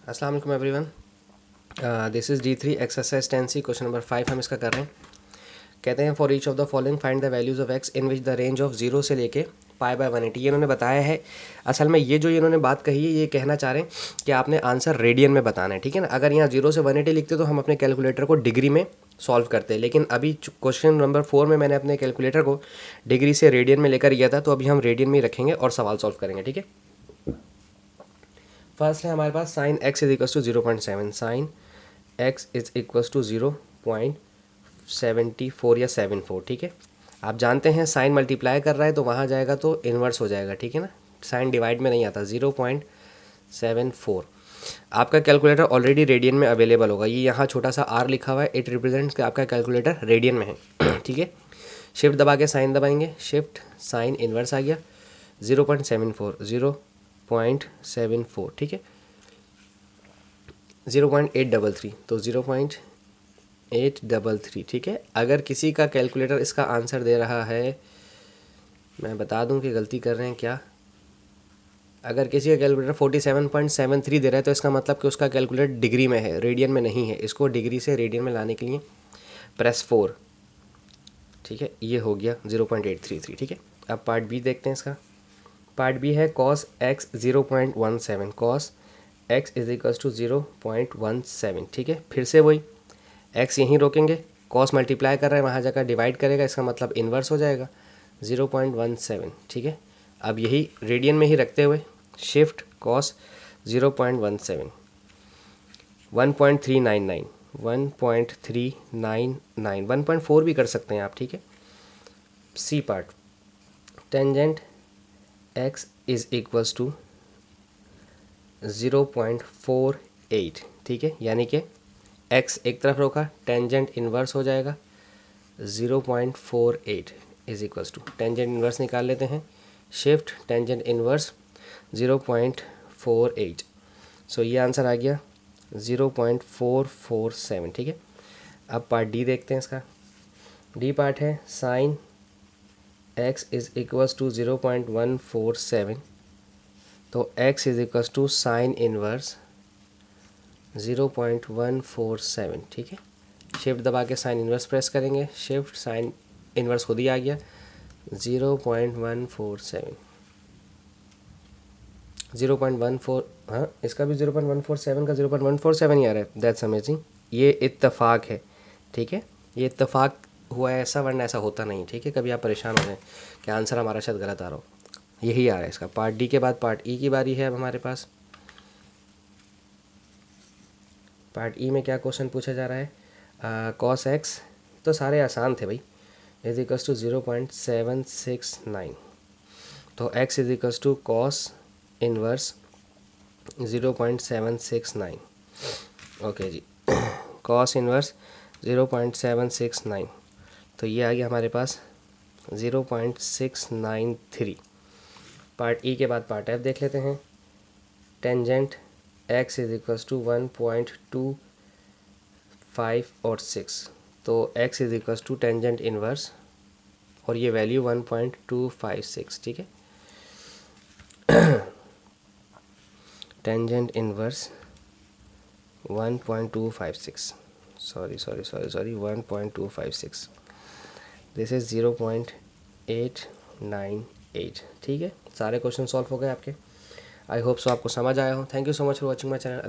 अस्सलाम वालेकुम everyone. This is D3 exercise 10C question number 5 हम इसका कर रहे हैं। कहते हैं for each of the following find the values of x in which the range of 0 से लेके पाई बाय 180। ये इन्होंने बताया है। असल में ये जो इन्होंने बात कही है ये कहना चाह रहे हैं कि आपने आंसर रेडियन में बताना है, ठीक है ना। अगर यहाँ 0 से 180 लिखते तो हम अपने कैलकुलेटर को डिग्री में सॉल्व करते हैं, लेकिन अभी क्वेश्चन नंबर 4 में मैंने अपने कैलकुलेटर को डिग्री से रेडियन में लेकर गया था, तो अभी हम रेडियन में ही रखेंगे और सवाल सॉल्व करेंगे, ठीक है। फर्स्ट है हमारे पास sine x is equals to 0.7, sine x is equals to 0.74 या 74, ठीक है। आप जानते हैं साइन मल्टीप्लाई कर रहा है तो वहाँ जाएगा तो इन्वर्स हो जाएगा, ठीक है ना। साइन डिवाइड में नहीं आता। 0.74 आपका कैलकुलेटर ऑलरेडी रेडियन में अवेलेबल होगा। ये यहाँ छोटा सा आर लिखा हुआ है, इट रिप्रेजेंट्स कि आपका कैलकुलेटर रेडियन में है, ठीक है। शिफ्ट दबा के साइन दबाएंगे, शिफ्ट साइन इन्वर्स आ गया 0.74, ठीक है। 0.833 तो 0.833, ठीक है। अगर किसी का कैलकुलेटर इसका आंसर दे रहा है, मैं बता दूं कि गलती कर रहे हैं क्या। अगर किसी का कैलकुलेटर 47.73 दे रहा है तो इसका मतलब कि उसका कैलकुलेटर डिग्री में है, रेडियन में नहीं है। इसको डिग्री से रेडियन में लाने के लिए प्रेस 4, ठीक है। ये हो गया 0.833, ठीक है। अब पार्ट बी देखते हैं इसका। पार्ट बी है cos x 0.17, cos x is equals to 0.17, ठीक है। फिर से वही एक्स यहीं रोकेंगे, कॉस मल्टीप्लाई कर रहा है वहाँ जाकर डिवाइड करेगा, इसका मतलब इन्वर्स हो जाएगा 0.17, ठीक है। अब यही रेडियन में ही रखते हुए शिफ्ट कॉस 0.17 1.399 1.399 1.4 भी कर सकते हैं आप, ठीक है। C part tangent x is equals to 0.48, ठीक है। यानी कि x एक तरफ रोका, टेंजेंट इन्वर्स हो जाएगा 0.48 is equals to, tangent inverse निकाल लेते हैं, शिफ्ट टेंजेंट इन्वर्स 0.48। सो ये आंसर आ गया 0.447, ठीक है। अब पार्ट डी देखते हैं इसका। डी पार्ट है sine x is equals to 0.147, तो x is equals to sine inverse 0.147, ठीक है। शिफ्ट दबा के साइन इन्वर्स प्रेस करेंगे, शिफ्ट साइन इन्वर्स खुद ही आ गया 0.147 0.14। हाँ, इसका भी 0.147 का 0.147 ही आ रहा है। That's amazing. ये इत्तेफाक है, ठीक है। ये इत्तेफाक हुआ है ऐसा, वरना ऐसा होता नहीं, ठीक है। कभी आप परेशान हो जाए कि आंसर हमारा शायद गलत आ रहा हो, यही आ रहा है इसका। पार्ट डी के बाद पार्ट ई की बारी है अब हमारे पास। पार्ट ई में क्या क्वेश्चन पूछा जा रहा है। कॉस एक्स तो सारे आसान थे भाई, इज इक्वल्स टू 0.769, तो x is equals to cos inverse 0.769, okay जी। कॉस इनवर्स 0.769, तो ये आ गया हमारे पास 0.693। पार्ट ई के बाद पार्ट एफ देख लेते हैं। Tangent x is equals to 1.25 और 6, तो x is equals to tangent inverse और ये वैल्यू 1.256, ठीक है। Tangent inverse 1.256, sorry 1.256, this is 0.898, ठीक है। सारे क्वेश्चन सॉल्व हो गए आपके। आई होप सो आपको समझ आया हो। Thank you so much for watching my channel.